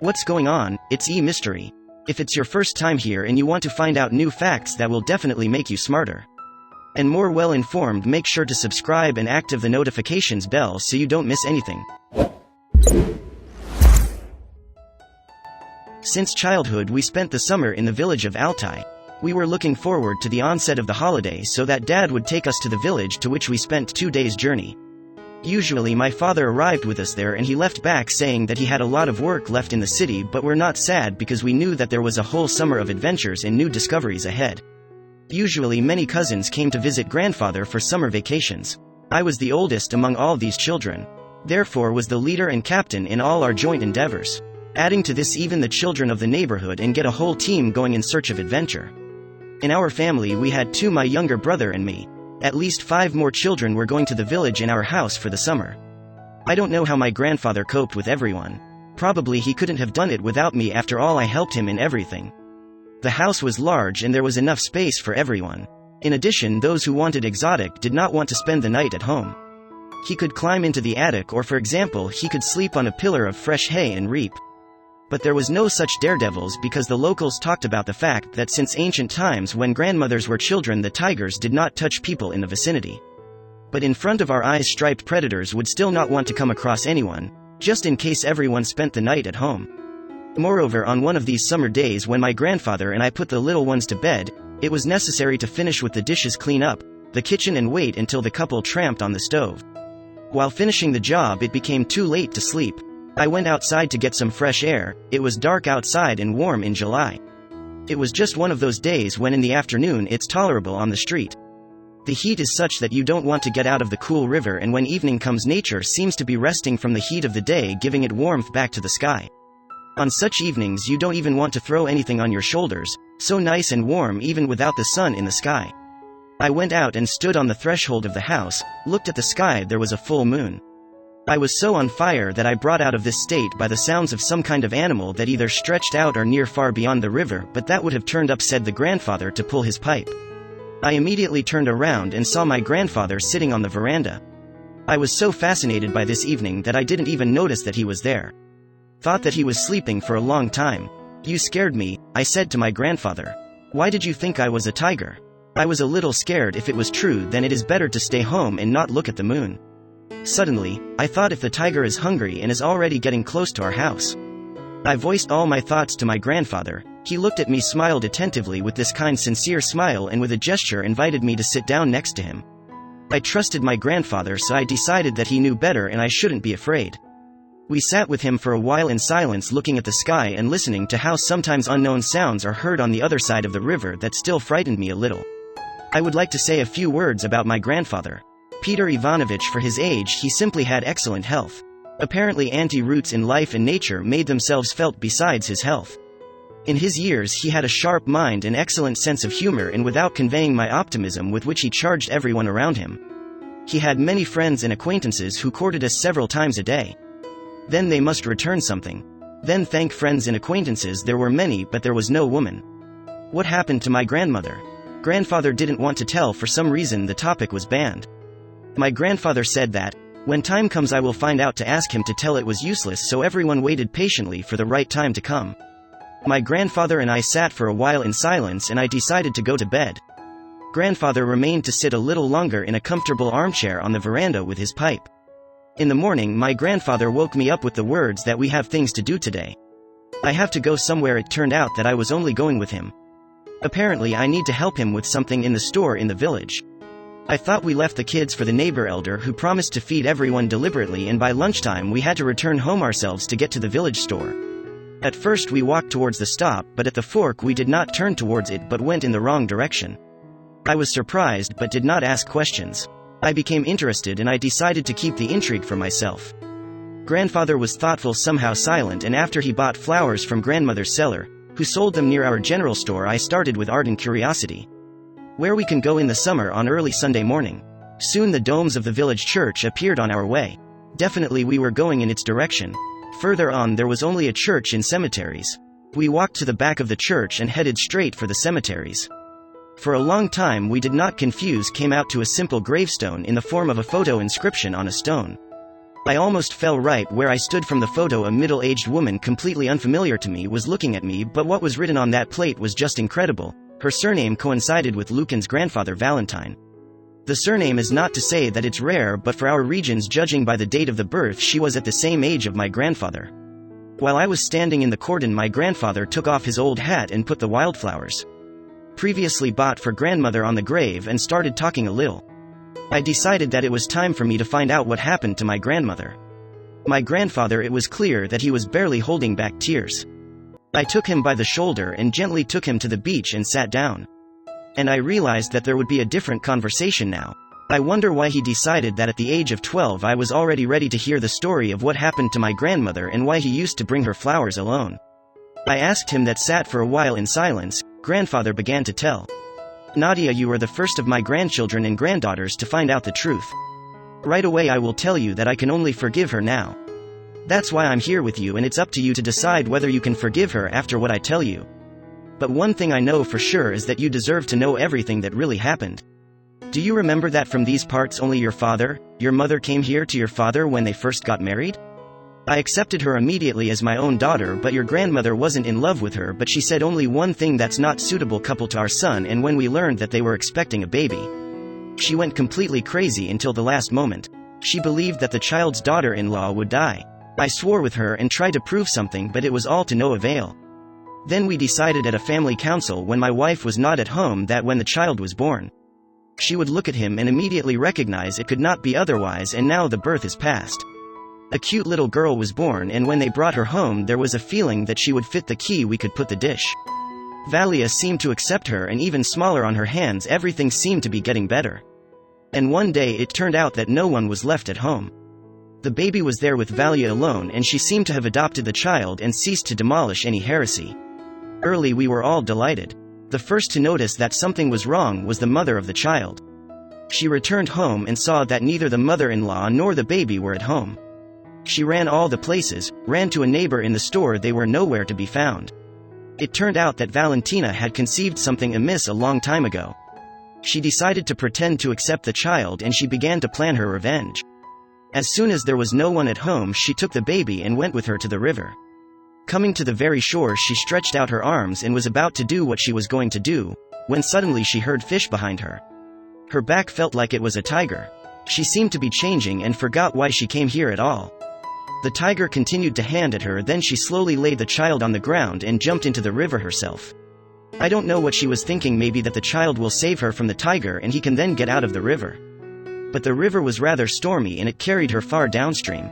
What's going on? It's E-Mystery. If it's your first time here and you want to find out new facts that will definitely make you smarter and more well-informed, make sure to subscribe and active the notifications bell so you don't miss anything. Since childhood we spent the summer in the village of Altai. We were looking forward to the onset of the holiday so that Dad would take us to the village, to which we spent 2 days' journey. Usually my father arrived with us there and he left back saying that he had a lot of work left in the city, but we're not sad because we knew that there was a whole summer of adventures and new discoveries ahead. Usually many cousins came to visit grandfather for summer vacations. I was the oldest among all these children, therefore was the leader and captain in all our joint endeavors. Adding to this, even the children of the neighborhood and get a whole team going in search of adventure. In our family we had 2, my younger brother and me. At least 5 more children were going to the village in our house for the summer. I don't know how my grandfather coped with everyone. Probably he couldn't have done it without me, after all I helped him in everything. The house was large and there was enough space for everyone. In addition, those who wanted exotic did not want to spend the night at home. He could climb into the attic, or for example he could sleep on a pillar of fresh hay and reap. But there was no such daredevils because the locals talked about the fact that since ancient times when grandmothers were children, the tigers did not touch people in the vicinity. But in front of our eyes, striped predators would still not want to come across anyone, just in case everyone spent the night at home. Moreover, on one of these summer days when my grandfather and I put the little ones to bed, it was necessary to finish with the dishes, clean up the kitchen and wait until the couple tramped on the stove. While finishing the job, it became too late to sleep. I went outside to get some fresh air. It was dark outside and warm in July. It was just one of those days when in the afternoon it's tolerable on the street. The heat is such that you don't want to get out of the cool river, and when evening comes nature seems to be resting from the heat of the day, giving it warmth back to the sky. On such evenings you don't even want to throw anything on your shoulders, so nice and warm even without the sun in the sky. I went out and stood on the threshold of the house, looked at the sky. There was a full moon. I was so on fire that I brought out of this state by the sounds of some kind of animal that either stretched out or near far beyond the river, but that would have turned up, said the grandfather to pull his pipe. I immediately turned around and saw my grandfather sitting on the veranda. I was so fascinated by this evening that I didn't even notice that he was there. Thought that he was sleeping for a long time. You scared me, I said to my grandfather. Why did you think I was a tiger? I was a little scared. If it was true, then it is better to stay home and not look at the moon. Suddenly, I thought, if the tiger is hungry and is already getting close to our house. I voiced all my thoughts to my grandfather. He looked at me, smiled attentively with this kind, sincere smile, and with a gesture invited me to sit down next to him. I trusted my grandfather, so I decided that he knew better and I shouldn't be afraid. We sat with him for a while in silence, looking at the sky and listening to how sometimes unknown sounds are heard on the other side of the river that still frightened me a little. I would like to say a few words about my grandfather. Peter Ivanovich. For his age, he simply had excellent health. Apparently anti-roots in life and nature made themselves felt besides his health. In his years he had a sharp mind and excellent sense of humor, and without conveying my optimism with which he charged everyone around him. He had many friends and acquaintances who courted us several times a day. Then they must return something. Then thank friends and acquaintances there were many, but there was no woman. What happened to my grandmother? Grandfather didn't want to tell. For some reason the topic was banned. My grandfather said that, when time comes I will find out. To ask him to tell it was useless, so everyone waited patiently for the right time to come. My grandfather and I sat for a while in silence and I decided to go to bed. Grandfather remained to sit a little longer in a comfortable armchair on the veranda with his pipe. In the morning my grandfather woke me up with the words that we have things to do today. I have to go somewhere. It turned out that I was only going with him. Apparently I need to help him with something in the store in the village. I thought we left the kids for the neighbor elder who promised to feed everyone deliberately, and by lunchtime we had to return home ourselves to get to the village store. At first we walked towards the stop, but at the fork we did not turn towards it but went in the wrong direction. I was surprised but did not ask questions. I became interested and I decided to keep the intrigue for myself. Grandfather was thoughtful, somehow silent, and after he bought flowers from grandmother's seller, who sold them near our general store, I started with ardent curiosity. Where we can go in the summer on early Sunday morning. Soon the domes of the village church appeared on our way. Definitely we were going in its direction. Further on there was only a church and cemeteries. We walked to the back of the church and headed straight for the cemeteries. For a long time we did not confuse, came out to a simple gravestone in the form of a photo inscription on a stone. I almost fell right where I stood from the photo. A middle-aged woman completely unfamiliar to me was looking at me, but what was written on that plate was just incredible. Her surname coincided with Lucan's grandfather Valentine. The surname is not to say that it's rare, but for our regions, judging by the date of the birth, she was at the same age of my grandfather. While I was standing in the cordon, my grandfather took off his old hat and put the wildflowers previously bought for grandmother on the grave and started talking a little. I decided that it was time for me to find out what happened to my grandmother. My grandfather, it was clear that he was barely holding back tears. I took him by the shoulder and gently took him to the beach and sat down. And I realized that there would be a different conversation now. I wonder why he decided that at the age of 12 I was already ready to hear the story of what happened to my grandmother and why he used to bring her flowers alone. I asked him that, sat for a while in silence. Grandfather began to tell. Nadia, you are the first of my grandchildren and granddaughters to find out the truth. Right away I will tell you that I can only forgive her now. That's why I'm here with you, and it's up to you to decide whether you can forgive her after what I tell you. But one thing I know for sure is that you deserve to know everything that really happened. Do you remember that from these parts only your mother came here to your father when they first got married? I accepted her immediately as my own daughter, but your grandmother wasn't in love with her, but she said only one thing: that's not suitable couple to our son. And when we learned that they were expecting a baby, she went completely crazy until the last moment. She believed that the child's daughter-in-law would die. I swore with her and tried to prove something, but it was all to no avail. Then we decided at a family council, when my wife was not at home, that when the child was born, she would look at him and immediately recognize it could not be otherwise, and now the birth is past. A cute little girl was born, and when they brought her home there was a feeling that she would fit the key we could put the dish. Valia seemed to accept her, and even smaller on her hands, everything seemed to be getting better. And one day it turned out that no one was left at home. The baby was there with Valia alone, and she seemed to have adopted the child and ceased to demolish any heresy. Early we were all delighted. The first to notice that something was wrong was the mother of the child. She returned home and saw that neither the mother-in-law nor the baby were at home. She ran all the places, ran to a neighbor in the store, they were nowhere to be found. It turned out that Valentina had conceived something amiss a long time ago. She decided to pretend to accept the child, and she began to plan her revenge. As soon as there was no one at home, she took the baby and went with her to the river. Coming to the very shore, she stretched out her arms and was about to do what she was going to do, when suddenly she heard fish behind her. Her back felt like it was a tiger. She seemed to be changing and forgot why she came here at all. The tiger continued to hand at her, then she slowly laid the child on the ground and jumped into the river herself. I don't know what she was thinking, maybe that the child will save her from the tiger and he can then get out of the river. But the river was rather stormy and it carried her far downstream.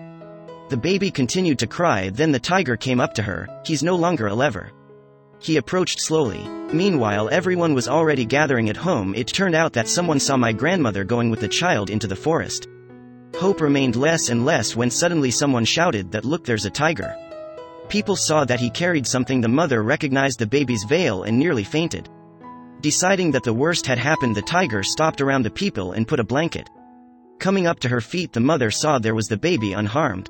The baby continued to cry, then the tiger came up to her. He's no longer a lever. He approached slowly. Meanwhile everyone was already gathering at home. It turned out that someone saw my grandmother going with the child into the forest. Hope remained less and less when suddenly someone shouted that, "Look, there's a tiger." People saw that he carried something. The mother recognized the baby's veil and nearly fainted. Deciding that the worst had happened, the tiger stopped around the people and put a blanket. Coming up to her feet, the mother saw there was the baby unharmed.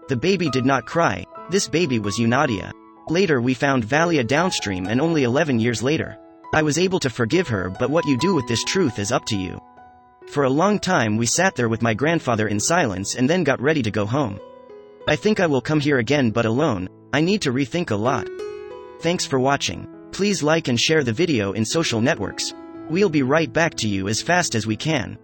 The baby did not cry. This baby was Nadia. Later we found Valia downstream, and only 11 years later, I was able to forgive her, but what you do with this truth is up to you. For a long time we sat there with my grandfather in silence and then got ready to go home. I think I will come here again, but alone. I need to rethink a lot. Thanks for watching. Please like and share the video in social networks. We'll be right back to you as fast as we can.